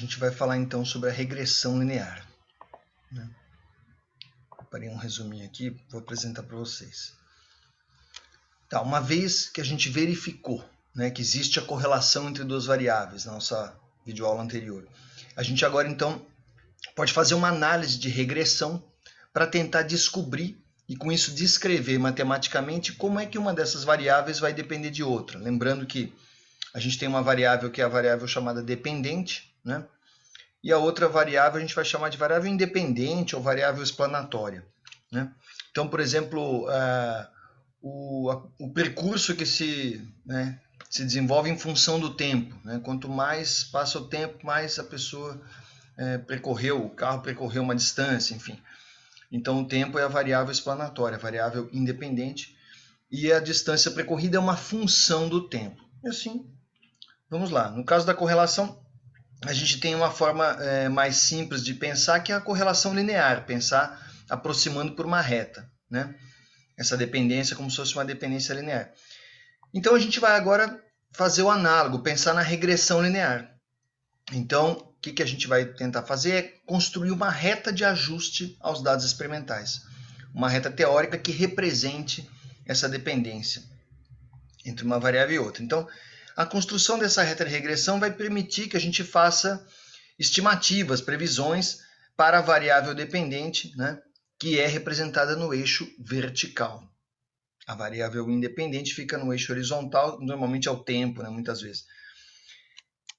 A gente vai falar então sobre a regressão linear. Preparei um resuminho aqui, vou apresentar para vocês. Tá, uma vez que a gente verificou, que existe a correlação entre duas variáveis na nossa videoaula anterior, a gente agora então pode fazer uma análise de regressão para tentar descobrir e com isso descrever matematicamente como é que uma dessas variáveis vai depender de outra. Lembrando que a gente tem uma variável que é a variável chamada dependente, e a outra variável a gente vai chamar de variável independente ou variável explanatória. Então, por exemplo, o percurso que se desenvolve em função do tempo. Quanto mais passa o tempo, mais a pessoa percorreu, o carro percorreu uma distância, enfim. Então, o tempo é a variável explanatória, a variável independente, e a distância percorrida é uma função do tempo. E assim, vamos lá. No caso da correlação, a gente tem uma forma mais simples de pensar, que é a correlação linear, pensar aproximando por uma reta, essa dependência como se fosse uma dependência linear. Então, a gente vai agora fazer o análogo, pensar na regressão linear. Então, o que a gente vai tentar fazer é construir uma reta de ajuste aos dados experimentais. Uma reta teórica que represente essa dependência entre uma variável e outra. Então, a construção dessa reta de regressão vai permitir que a gente faça estimativas, previsões para a variável dependente, que é representada no eixo vertical. A variável independente fica no eixo horizontal, normalmente é o tempo, muitas vezes.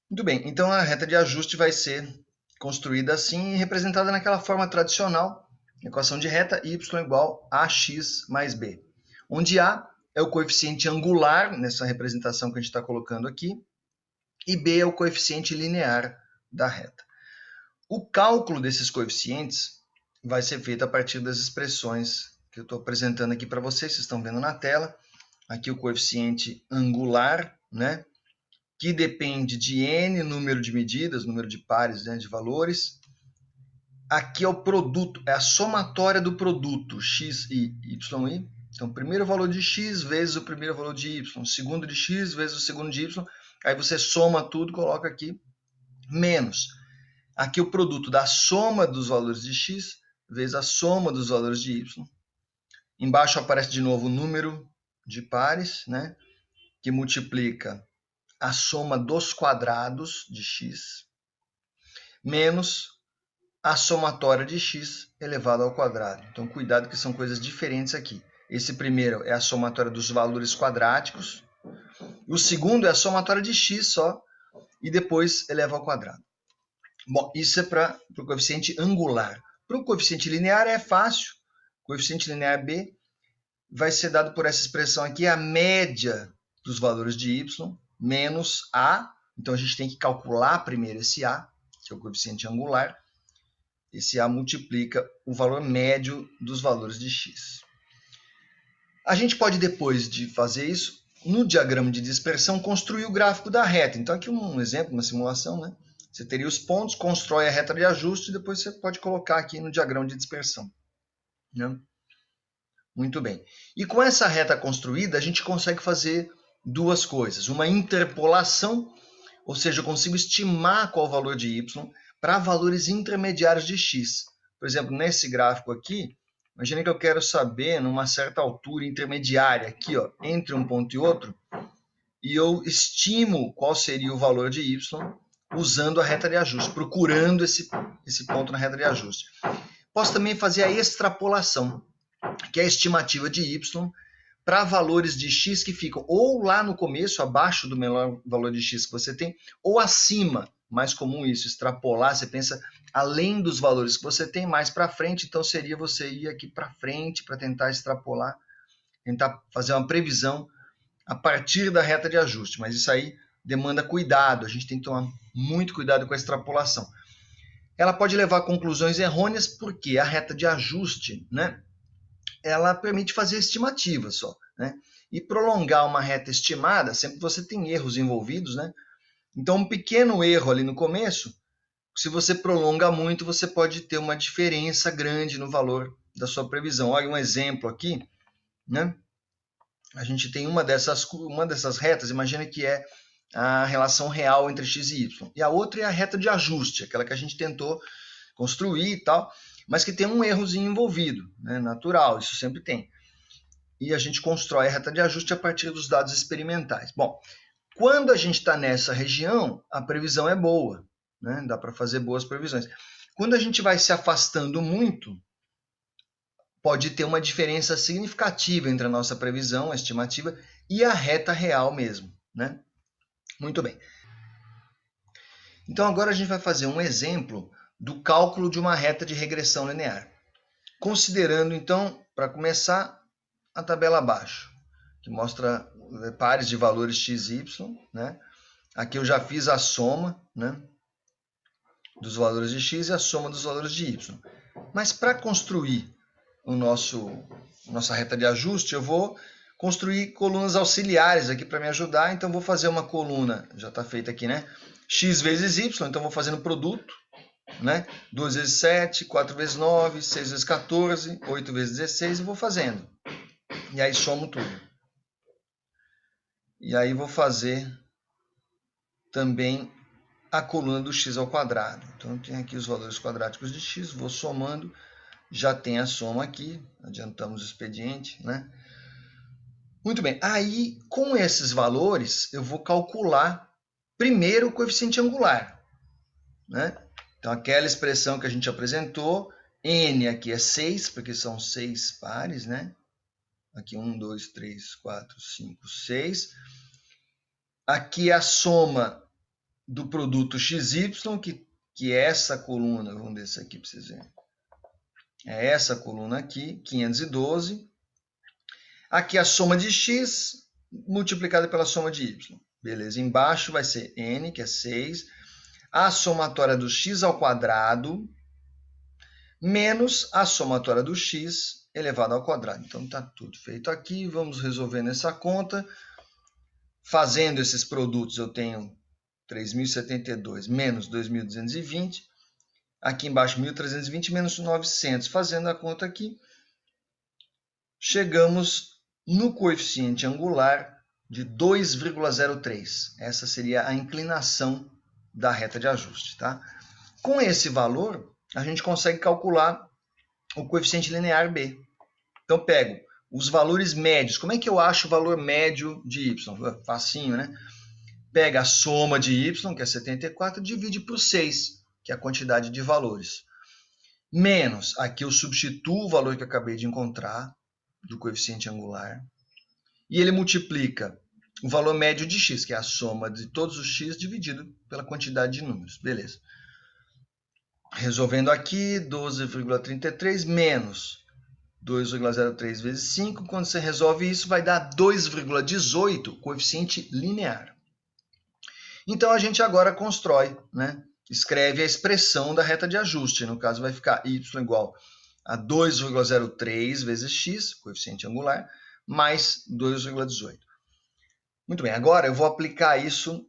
Muito bem, então a reta de ajuste vai ser construída assim e representada naquela forma tradicional, equação de reta y igual a x mais b, onde a é o coeficiente angular, nessa representação que a gente está colocando aqui, e b é o coeficiente linear da reta. O cálculo desses coeficientes vai ser feito a partir das expressões que eu estou apresentando aqui para vocês estão vendo na tela. Aqui o coeficiente angular, que depende de n número de medidas, número de pares de valores. Aqui é o produto, é a somatória do produto x e y. Então, o primeiro valor de x vezes o primeiro valor de y, o segundo de x vezes o segundo de y, aí você soma tudo, coloca aqui, menos. Aqui o produto da soma dos valores de x vezes a soma dos valores de y. Embaixo aparece de novo o número de pares, que multiplica a soma dos quadrados de x, menos a somatória de x elevado ao quadrado. Então, cuidado que são coisas diferentes aqui. Esse primeiro é a somatória dos valores quadráticos. O segundo é a somatória de x só, e depois eleva ao quadrado. Bom, isso é para o coeficiente angular. Para o coeficiente linear é fácil. O coeficiente linear b vai ser dado por essa expressão aqui, a média dos valores de y, menos a. Então, a gente tem que calcular primeiro esse a, que é o coeficiente angular. Esse a multiplica o valor médio dos valores de x. A gente pode, depois de fazer isso, no diagrama de dispersão, construir o gráfico da reta. Então, aqui um exemplo, uma simulação. Você teria os pontos, constrói a reta de ajuste e depois você pode colocar aqui no diagrama de dispersão. Muito bem. E com essa reta construída, a gente consegue fazer duas coisas. Uma interpolação, ou seja, eu consigo estimar qual o valor de y para valores intermediários de x. Por exemplo, nesse gráfico aqui, imagine que eu quero saber, numa certa altura intermediária, aqui, entre um ponto e outro, e eu estimo qual seria o valor de y usando a reta de ajuste, procurando esse ponto na reta de ajuste. Posso também fazer a extrapolação, que é a estimativa de y para valores de x que ficam ou lá no começo, abaixo do menor valor de x que você tem, ou acima. Mais comum isso, extrapolar, você pensa além dos valores que você tem, mais para frente, então seria você ir aqui para frente para tentar extrapolar, tentar fazer uma previsão a partir da reta de ajuste, mas isso aí demanda cuidado, a gente tem que tomar muito cuidado com a extrapolação. Ela pode levar a conclusões errôneas, porque a reta de ajuste, ela permite fazer estimativas só, e prolongar uma reta estimada, sempre você tem erros envolvidos, Então, um pequeno erro ali no começo, se você prolonga muito, você pode ter uma diferença grande no valor da sua previsão. Olha um exemplo aqui, A gente tem uma dessas retas, imagina que é a relação real entre x e y. E a outra é a reta de ajuste, aquela que a gente tentou construir e tal, mas que tem um errozinho envolvido, né? Natural, isso sempre tem. E a gente constrói a reta de ajuste a partir dos dados experimentais. Bom, quando a gente está nessa região, a previsão é boa, né? Dá para fazer boas previsões. Quando a gente vai se afastando muito, pode ter uma diferença significativa entre a nossa previsão, a estimativa, e a reta real mesmo, né? Muito bem. Então agora a gente vai fazer um exemplo do cálculo de uma reta de regressão linear. Considerando então, para começar, a tabela abaixo, que mostra pares de valores x e y, né? Aqui eu já fiz a soma, né, dos valores de x e a soma dos valores de y. Mas para construir nossa reta de ajuste, eu vou construir colunas auxiliares aqui para me ajudar. Então, vou fazer uma coluna, já está feita aqui, né? X vezes y, então vou fazendo produto, né? 2 vezes 7, 4 vezes 9, 6 vezes 14, 8 vezes 16, e vou fazendo. E aí somo tudo. E aí vou fazer também a coluna do x ao quadrado. Então, tem aqui os valores quadráticos de x, vou somando. Já tem a soma aqui, adiantamos o expediente, né? Muito bem, aí com esses valores eu vou calcular primeiro o coeficiente angular, né? Então aquela expressão que a gente apresentou, n aqui é 6, porque são 6 pares, né? Aqui 1, 2, 3, 4, 5, 6. Aqui a soma do produto XY, que é essa coluna, vamos ver isso aqui para vocês verem. É essa coluna aqui, 512. Aqui a soma de x multiplicada pela soma de y. Beleza, embaixo vai ser n, que é 6, a somatória do x ao quadrado, menos a somatória do x elevado ao quadrado. Então, está tudo feito aqui. Vamos resolver nessa conta. Fazendo esses produtos, eu tenho 3.072 menos 2.220. Aqui embaixo, 1.320 menos 900. Fazendo a conta aqui, chegamos no coeficiente angular de 2,03. Essa seria a inclinação da reta de ajuste, tá? Com esse valor, a gente consegue calcular o coeficiente linear B. Então, pego os valores médios. Como é que eu acho o valor médio de y? Facinho, né? Pega a soma de y, que é 74, e divide por 6, que é a quantidade de valores. Menos, aqui eu substituo o valor que eu acabei de encontrar, do coeficiente angular, e ele multiplica o valor médio de x, que é a soma de todos os x dividido pela quantidade de números. Beleza. Resolvendo aqui, 12,33 menos 2,03 vezes 5. Quando você resolve isso, vai dar 2,18, coeficiente linear. Então, a gente agora constrói, né? Escreve a expressão da reta de ajuste. No caso, vai ficar y igual a 2,03 vezes x, coeficiente angular, mais 2,18. Muito bem, agora eu vou aplicar isso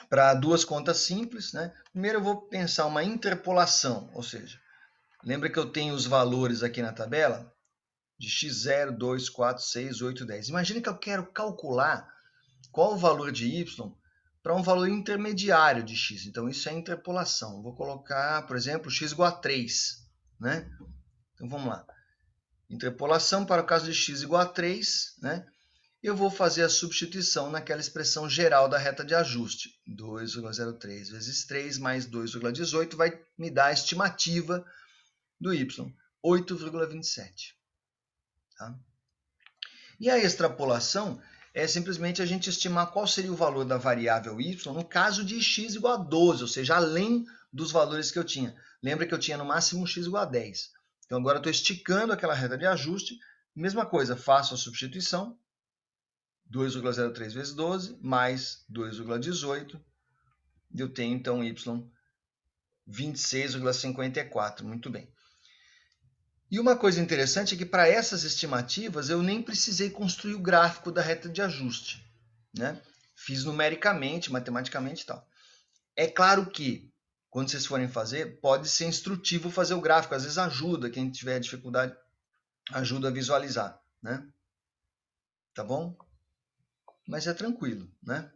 para duas contas simples, né? Primeiro eu vou pensar uma interpolação, ou seja, lembra que eu tenho os valores aqui na tabela de x0, 2, 4, 6, 8, 10. Imagina que eu quero calcular qual o valor de y para um valor intermediário de x. Então, isso é interpolação. Eu vou colocar, por exemplo, x igual a 3, né? Então, vamos lá. Interpolação para o caso de x igual a 3, né? Eu vou fazer a substituição naquela expressão geral da reta de ajuste. 2,03 vezes 3 mais 2,18 vai me dar a estimativa do y, 8,27. Tá? E a extrapolação é simplesmente a gente estimar qual seria o valor da variável y no caso de x igual a 12, ou seja, além dos valores que eu tinha. Lembra que eu tinha no máximo x igual a 10. Então, agora eu estou esticando aquela reta de ajuste. Mesma coisa, faço a substituição. 2,03 vezes 12, mais 2,18. E eu tenho, então, y 26,54. Muito bem. E uma coisa interessante é que, para essas estimativas, eu nem precisei construir o gráfico da reta de ajuste, né? Fiz numericamente, matematicamente e tal. É claro que, quando vocês forem fazer, pode ser instrutivo fazer o gráfico. Às vezes ajuda, quem tiver dificuldade, ajuda a visualizar, né? Tá bom? Mas é tranquilo, né?